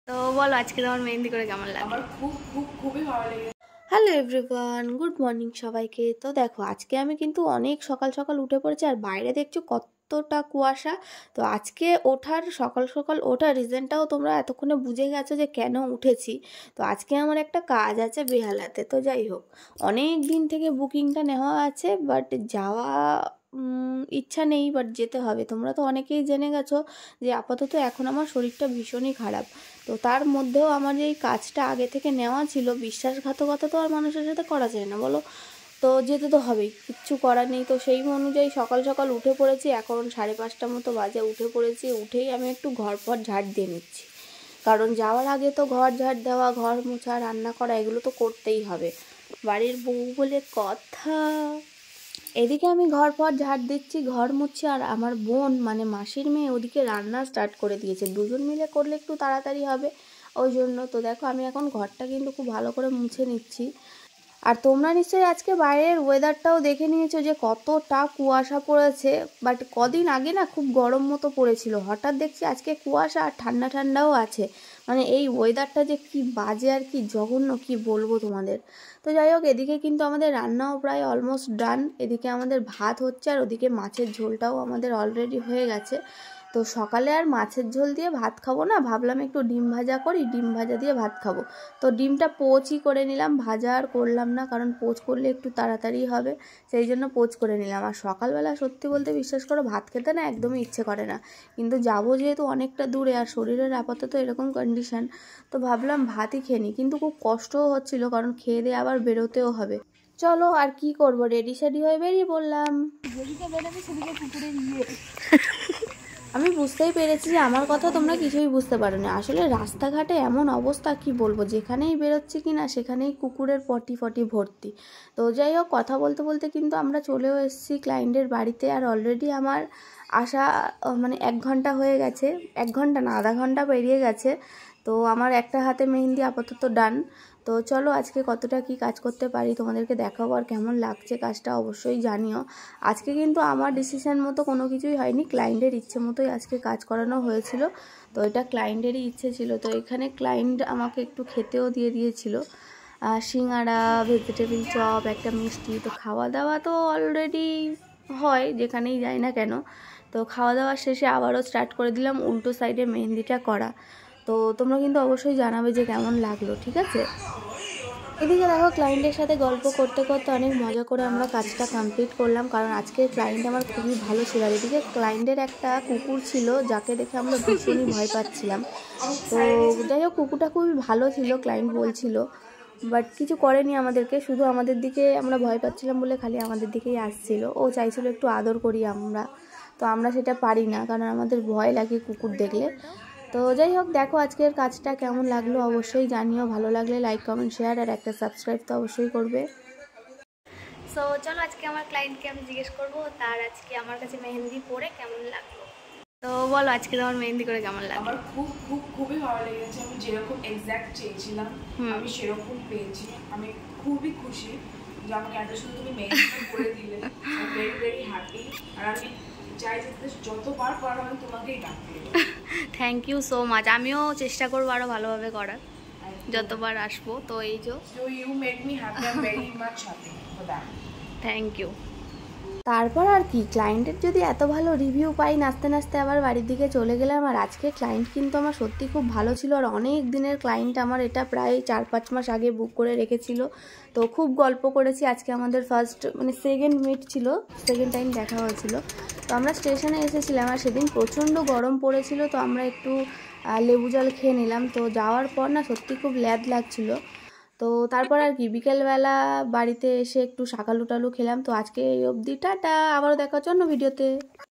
তো বলো আজকে তোমার মেহেন্দি করে কেমন লাগে? আমার খুবই ভালো লাগে। হ্যালো এভরিওয়ান, গুড মর্নিং সবাইকে। তো দেখো আজকে আমি কিন্তু অনেক সকাল সকাল উঠে পড়েছি, আর বাইরে দেখছো কতটা কুয়াশা। তো আজকে সকাল সকাল ওঠার রিজনটাও তোমরা এতক্ষণে বুঝে গেছো যে কেন উঠেছি। তো আজকে আমার একটা কাজ আছে বেহালাতে। তো যাই হোক, অনেক দিন থেকে বুকিংটা নেওয়া আছে, বাট যাওয়া ইচ্ছা নেই, বাট যেতে হবে। তোমরা তো অনেকেই জেনে গেছো যে আপাতত এখন আমার শরীরটা ভীষণই খারাপ। তো তার মধ্যেও আমার এই কাজটা আগে থেকে নেওয়া ছিল, বিশ্বাসঘাতকতা তো আর মানুষের সাথে করা যায় না বলো। তো যেতে তো হবেই, কিচ্ছু করার নেই। তো সেই অনুযায়ী সকাল সকাল উঠে পড়েছি, এখন 5:30 মতো বাজে। উঠে পড়েছি, উঠেই আমি একটু ঘর পর ঝাড় দিয়ে নিচ্ছি, কারণ যাওয়ার আগে তো ঘর ঝাড় দেওয়া, ঘর মোছা, রান্না করা এগুলো তো করতেই হবে, বাড়ির বউ বলে কথা। এদিকে আমি ঘর পর ঝাড় দিচ্ছি, ঘর মুছছি, আর আমার বোন মানে মাসির মেয়ে ওদিকে রান্না স্টার্ট করে দিয়েছে। দুজন মিলে করলে একটু তাড়াতাড়ি হবে, ওই জন্য। তো দেখো আমি এখন ঘরটা কিন্তু খুব ভালো করে মুছে নিচ্ছি। আর তোমরা নিশ্চয়ই আজকে বাইরের ওয়েদারটাও দেখে নিয়েছো যে কতটা কুয়াশা পড়েছে। বাট কদিন আগে না খুব গরম মতো পড়েছিল, হঠাৎ দেখছি আজকে কুয়াশা আর ঠান্ডা ঠান্ডাও আছে। মানে এই ওয়েদারটা যে কি বাজে আর কি জঘন্য, কি বলবো তোমাদের। তো যাই হোক, এদিকে কিন্তু আমাদের রান্নাও প্রায় অলমোস্ট ডান। এদিকে আমাদের ভাত হচ্ছে, আর ওদিকে মাছের ঝোলটাও আমাদের অলরেডি হয়ে গেছে। তো সকালে আর মাছের ঝোল দিয়ে ভাত খাবো না, ভাবলাম একটু ডিম ভাজা করি, ডিম ভাজা দিয়ে ভাত খাবো। তো ডিমটা পোচই করে নিলাম, ভাজা আর করলাম না, কারণ পোচ করলে একটু তাড়াতাড়ি হবে, সেই জন্য পোচ করে নিলাম। আর সকালবেলা সত্যি বলতে বিশ্বাস করো ভাত খেতে না একদমই ইচ্ছে করে না, কিন্তু যাবো যেহেতু অনেকটা দূরে, আর শরীরের আপাতত এরকম কন্ডিশন, তো ভাবলাম ভাতই খেয়ে নিই। কিন্তু খুব কষ্টও হচ্ছিল, কারণ খেয়ে দিয়ে আবার বেরোতেও হবে। চলো আর কি করবো, রেডি সেডি হয়ে বেরিয়ে পড়লাম। যেদিকে বেরোবে সেদিকে কুকুরের আমি বুঝতেই পেরেছি যে আমার কথা তোমরা কিছুই বুঝতে পারো না। আসলে রাস্তাঘাটে এমন অবস্থা কি বলবো, যেখানেই বেরোচ্ছি কি না সেখানেই কুকুরের পটি ভর্তি। তো যাই হোক, কথা বলতে বলতে কিন্তু আমরা চলেও এসেছি ক্লায়েন্টের বাড়িতে। আর অলরেডি আমার আসা মানে 1 ঘন্টা হয়ে গেছে, 1 ঘন্টা না, আধা ঘন্টা পেরিয়ে গেছে। তো আমার একটা হাতে মেহেন্দি আপাতত ডান। তো চলো আজকে কতটা কি কাজ করতে পারি তোমাদেরকে দেখাবো, আর কেমন লাগছে কাজটা অবশ্যই জানিও। আজকে কিন্তু আমার ডিসিশন মতো কোনো কিছুই হয়নি, ক্লায়েন্টের ইচ্ছে মতোই আজকে কাজ করানো হয়েছিল। তো এটা ক্লায়েন্টেরই ইচ্ছে ছিল। তো এখানে ক্লায়েন্ট আমাকে একটু খেতেও দিয়ে দিয়েছিল, সিঙ্গাড়া, ভেজিটেবিল চপ, একটা মিষ্টি। তো খাওয়া দাওয়া তো অলরেডি হয় যেখানেই যাই না কেন। তো খাওয়া দাওয়া শেষে আবারও স্টার্ট করে দিলাম উল্টো সাইডে মেহেন্দিটা করা। তো তোমরা কিন্তু অবশ্যই জানাবে যে কেমন লাগলো, ঠিক আছে। এদিকে দেখো ক্লায়েন্টের সাথে গল্প করতে করতে অনেক মজা করে আমরা কাজটা কমপ্লিট করলাম, কারণ আজকের ক্লায়েন্ট আমার খুবই ভালো ছিল। আর এদিকে ক্লায়েন্টের একটা কুকুর ছিল যাকে দেখে আমরা ভীষণই ভয় পাচ্ছিলাম। তো যাই হোক, কুকুরটা খুবই ভালো ছিল, ক্লায়েন্ট বলছিল, বাট কিছু করেনি আমাদেরকে, শুধু আমাদের দিকে আমরা ভয় পাচ্ছিলাম বলে খালি আমাদের দিকেই আসছিল। ও চাইছিল একটু আদর করি আমরা, তো আমরা সেটা পারি না, কারণ আমাদের ভয় লাগে কুকুর দেখলে। তো যাই হোক, দেখো আজকের কাজটা কেমন লাগলো অবশ্যই জানিও। ভালো লাগলে লাইক, কমেন্ট, শেয়ার আর একটা সাবস্ক্রাইব তো অবশ্যই করবে। সো চলো আজকে আমার ক্লায়েন্টকে আমি জিজ্ঞেস করবো তার আজকে আমার কাছে মেহেন্দি পরে কেমন লাগলো। তো বলো আজকে তোমার মেহেন্দি করে কেমন লাগলো? আমার খুবই ভালো লেগেছে। আমি যেরকম এক্স্যাক্ট চেয়েছিলাম আমি সেরকম পেয়েছি। আমি খুবই খুশি যে আমাকে এত সুন্দর তুমি মেহেন্দি করে দিলে। Very very happy. আর আমি চাই যে যতবার পারো আমি তোমাকেই ডাকতে। Thank you so much. আমিও চেষ্টা করবো আরও ভালোভাবে করার, যতবার আসবো। তো এই যে you made me happy, I am very much happy for that. Thank you. তারপর আর কি, ক্লায়েন্টের যদি এত ভালো রিভিউ পাই, নাচতে নাচতে আবার বাড়ির দিকে চলে গেলাম। আর আজকে ক্লায়েন্ট কিন্তু আমার সত্যি খুব ভালো ছিল, আর অনেক দিনের ক্লায়েন্ট আমার, এটা প্রায় 4-5 মাস আগে বুক করে রেখেছিল। তো খুব গল্প করেছি। আজকে আমাদের ফার্স্ট মানে সেকেন্ড মিট ছিল, সেকেন্ড টাইম দেখা হয়েছিল। তো আমরা স্টেশনে এসেছিলাম, আর সেদিন প্রচণ্ড গরম পড়েছিল, তো আমরা একটু লেবু জল খেয়ে নিলাম। তো যাওয়ার পর না সত্যি খুব ল্যাদ লাগছিল। তো তারপর আর কি বিকেলবেলা বাড়িতে এসে একটু শাকালু টালু খেলাম। তো আজকে এই অবধি, টাটা, আবারও দেখা হচ্ছে অন্য ভিডিওতে।